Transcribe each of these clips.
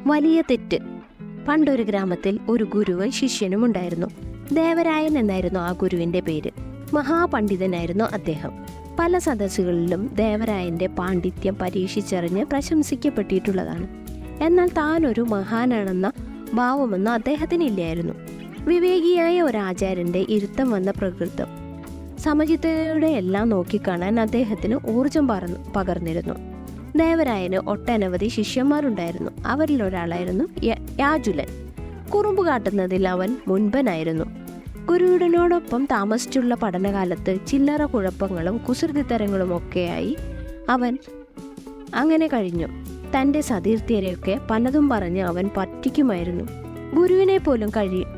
വലിയ തെറ്റ്. പണ്ടൊരു ഗ്രാമത്തിൽ ഒരു ഗുരുവും ശിഷ്യനും ഉണ്ടായിരുന്നു. ദേവരായൻ എന്നായിരുന്നു ആ ഗുരുവിൻ്റെ പേര്. മഹാപണ്ഡിതനായിരുന്നു അദ്ദേഹം. പല സദസ്സുകളിലും ദേവരായൻ്റെ പാണ്ഡിത്യം പരീക്ഷിച്ചറിഞ്ഞ് പ്രശംസിക്കപ്പെട്ടിട്ടുള്ളതാണ്. എന്നാൽ താനൊരു മഹാനാണെന്ന ഭാവമൊന്നും അദ്ദേഹത്തിനില്ലായിരുന്നു. വിവേകിയായ ഒരാചാര്യൻ്റെ ഇരുത്തം വന്ന പ്രകൃതം സമചിത്തയുടെ എല്ലാം നോക്കിക്കാണാൻ അദ്ദേഹത്തിന് ഊർജം പകർന്നിരുന്നു. ദേവരായന് ഒട്ടനവധി ശിഷ്യന്മാരുണ്ടായിരുന്നു. അവരിലൊരാളായിരുന്നു യാജുലൻ. കുറുമ്പ് കാട്ടുന്നതിൽ അവൻ മുൻപനായിരുന്നു. ഗുരുവിനോടൊപ്പം താമസിച്ചുള്ള പഠനകാലത്ത് ചില്ലറ കുഴപ്പങ്ങളും കുസൃതിത്തരങ്ങളുമൊക്കെയായി അവൻ അങ്ങനെ കഴിഞ്ഞു. തൻ്റെ സതീർത്ഥ്യരെയൊക്കെ പലതും പറഞ്ഞ് അവൻ പറ്റിക്കുമായിരുന്നു. ഗുരുവിനെ പോലും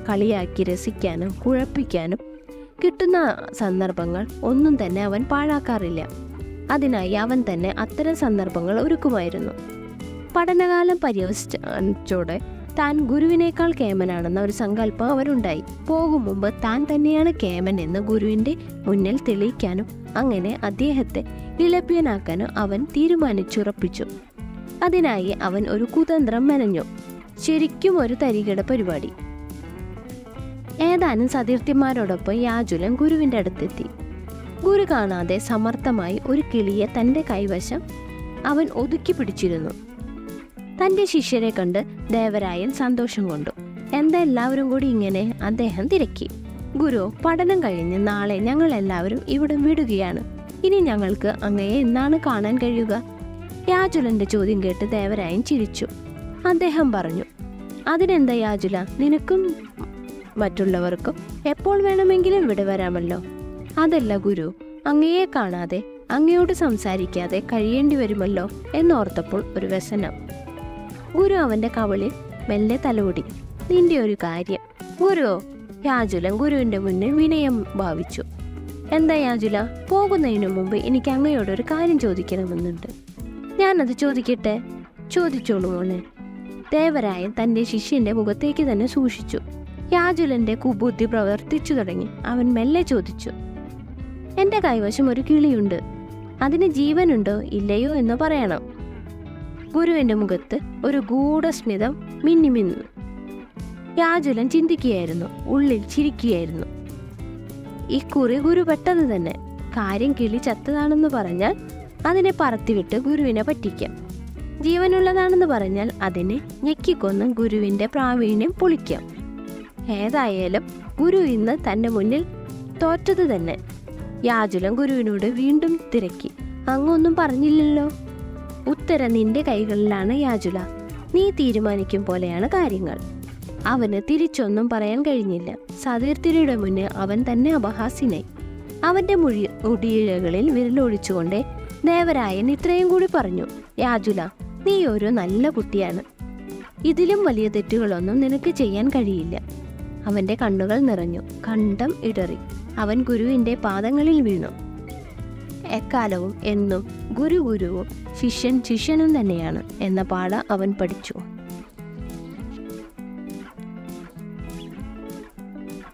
കളിയാക്കി രസിക്കാനും കുഴപ്പിക്കാനും കിട്ടുന്ന സന്ദർഭങ്ങൾ ഒന്നും തന്നെ അവൻ പാഴാക്കാറില്ല. അതിനായി അവൻ തന്നെ അത്തരം സന്ദർഭങ്ങൾ ഒരുക്കുമായിരുന്നു. പഠനകാലം പര്യവസിച്ചോടെ താൻ ഗുരുവിനേക്കാൾ കേമനാണെന്ന ഒരു സങ്കല്പം അവനുണ്ടായി. പോകും മുമ്പ് താൻ തന്നെയാണ് കേമൻ എന്ന് ഗുരുവിൻ്റെ മുന്നിൽ തെളിയിക്കാനും അങ്ങനെ അദ്ദേഹത്തെ ഇളപ്യനാക്കാനും അവൻ തീരുമാനിച്ചുറപ്പിച്ചു. അതിനായി അവൻ ഒരു കുതന്ത്രം മെനഞ്ഞു. ശരിക്കും ഒരു തരികിട പരിപാടി. ഏതാനും സതീർത്ഥ്യന്മാരോടൊപ്പം യാജുലൻ ഗുരുവിൻ്റെ അടുത്തെത്തി. ഗുരു കാണാതെ സമർത്ഥമായി ഒരു കിളിയെ തൻ്റെ കൈവശം അവൻ ഒതുക്കി പിടിച്ചിരുന്നു. തൻ്റെ ശിഷ്യരെ കണ്ട് ദേവരായൻ സന്തോഷം കൊണ്ടു. എന്താ എല്ലാവരും കൂടി ഇങ്ങനെ? അദ്ദേഹം തിരക്കി. ഗുരു, പഠനം കഴിഞ്ഞ് നാളെ ഞങ്ങൾ എല്ലാവരും ഇവിടെ വിടുകയാണ്. ഇനി ഞങ്ങൾക്ക് അങ്ങയെ എന്നാണ് കാണാൻ കഴിയുക? യാജുലന്റെ ചോദ്യം കേട്ട് ദേവരായൻ ചിരിച്ചു. അദ്ദേഹം പറഞ്ഞു, അതിനെന്താ യാജുല, നിനക്കും മറ്റുള്ളവർക്കും എപ്പോൾ വേണമെങ്കിലും ഇവിടെ വരാമല്ലോ. അതല്ല ഗുരു, അങ്ങയെ കാണാതെ അങ്ങയോട് സംസാരിക്കാതെ കഴിയേണ്ടി വരുമല്ലോ എന്നോർത്തപ്പോൾ ഒരു വ്യസനം. ഗുരു അവൻ്റെ കവളിൽ മെല്ലെ തലോടി. നിന്റെ ഒരു കാര്യം ഗുരു. യാജുലൻ ഗുരുവിൻ്റെ മുന്നിൽ വിനയം ഭാവിച്ചു. എന്താ യാജുല? പോകുന്നതിനു മുമ്പ് എനിക്ക് അങ്ങയോടൊരു കാര്യം ചോദിക്കണമെന്നുണ്ട്. ഞാനത് ചോദിക്കട്ടെ? ചോദിച്ചോളൂ മോനെ. ദേവരായൻ തൻ്റെ ശിഷ്യന്റെ മുഖത്തേക്ക് തന്നെ സൂക്ഷിച്ചു. യാജുലന്റെ കുബുദ്ധി പ്രവർത്തിച്ചു തുടങ്ങി. അവൻ മെല്ലെ ചോദിച്ചു, എൻ്റെ കൈവശം ഒരു കിളിയുണ്ട്. അതിന് ജീവനുണ്ടോ ഇല്ലയോ എന്ന് പറയണം. ഗുരുവിൻ്റെ മുഖത്ത് ഒരു ഗൂഢസ്മിതം മിന്നിമിന്നു. യാജുലൻ ചിന്തിക്കുകയായിരുന്നു, ഉള്ളിൽ ചിരിക്കുകയായിരുന്നു. ഇക്കുറി ഗുരു പെട്ടെന്ന് തന്നെ. കാര്യം കിളി ചത്തതാണെന്ന് പറഞ്ഞാൽ അതിനെ പറത്തിവിട്ട് ഗുരുവിനെ പറ്റിക്കാം. ജീവനുള്ളതാണെന്ന് പറഞ്ഞാൽ അതിനെ ഞെക്കിക്കൊന്ന് ഗുരുവിൻ്റെ പ്രാവീണ്യം പൊളിക്കാം. ഏതായാലും ഗുരു ഇന്ന് തൻ്റെ മുന്നിൽ തോറ്റത് തന്നെ. യാജുലൻ ഗുരുവിനോട് വീണ്ടും തിരക്കി. അങ്ങൊന്നും പറഞ്ഞില്ലല്ലോ. ഉത്തരം നിന്റെ കൈകളിലാണ് യാജുല. നീ തീരുമാനിക്കും പോലെയാണ് കാര്യങ്ങൾ. അവന് തിരിച്ചൊന്നും പറയാൻ കഴിഞ്ഞില്ല. സതീർത്ഥ്യരുടെ മുന്നിൽ അവൻ തന്നെ അപഹാസ്യനായി. അവൻ്റെ മുടിയിഴകളിൽ വിരലൊഴിച്ചുകൊണ്ട് ദേവരായൻ ഇത്രയും കൂടി പറഞ്ഞു, യാജുല, നീ ഒരു നല്ല കുട്ടിയാണ്. ഇതിലും വലിയ തെറ്റുകളൊന്നും നിനക്ക് ചെയ്യാൻ കഴിയില്ല. അവൻ്റെ കണ്ണുകൾ നിറഞ്ഞു, കണ്ഠം ഇടറി. അവൻ ഗുരുവിൻ്റെ പാദങ്ങളിൽ വീണു. എക്കാലവും എന്നും ഗുരുവും ശിഷ്യൻ ശിഷ്യനും തന്നെയാണ് എന്ന പാഠം അവൻ പഠിച്ചു.